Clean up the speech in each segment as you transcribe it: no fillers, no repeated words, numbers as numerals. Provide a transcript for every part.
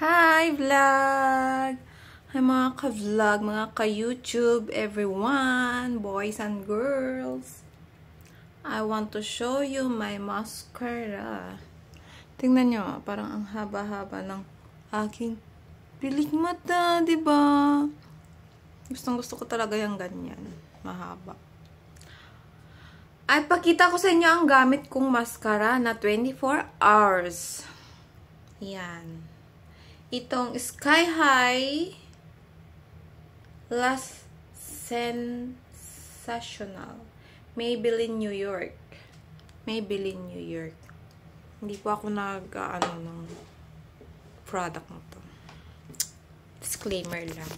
Hi, vlog! Hi, mga ka-vlog, mga ka-YouTube, everyone, boys and girls. I want to show you my mascara. Tingnan nyo, parang ang haba-haba ng aking pilik mata, diba? Gustong-gusto ko talaga yung ganyan. Mahaba. At pakita ko sa inyo ang gamit kong mascara na 24 hours. Yan. Itong Sky High Last Sensational Maybelline New York. Maybelline New York. Hindi po ako nag-ano ng product na to. Disclaimer lang.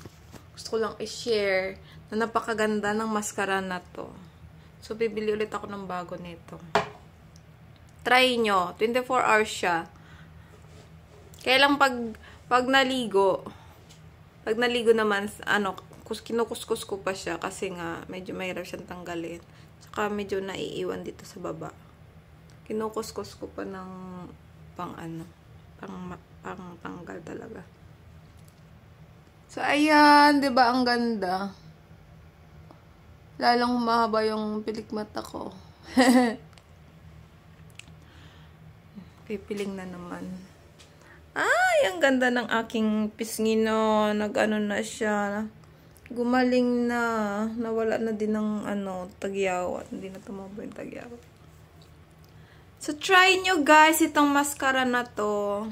Gusto ko lang i-share na napakaganda ng mascara na to. So, bibili ulit ako ng bago nito. Try nyo. 24 hours siya. Kaya lang pag naligo naman, kinukuskus ko pa siya kasi nga medyo mahirap siyang tanggalin. Saka medyo naiiwan dito sa baba. Kinukuskus ko pa ng pang tanggal talaga. So, ayan, 'di ba ang ganda? Lalong humahaba yung pilik mata ko. Pipiling na naman. Ay, ang ganda ng aking pisngi no. Nag-ano na siya. Gumaling na. Nawala na din ng tagyawat. Hindi na tumabo yung tagyawat. So, try nyo guys itong mascara na to.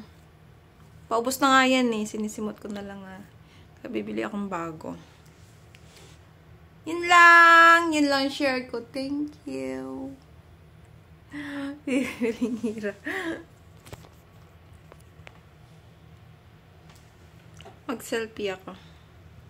Paubos na nga yan eh. Sinisimot ko na lang Kaya bibili akong bago. Yun lang share ko. Thank you. Bibiling hira. Mag-selfie ako.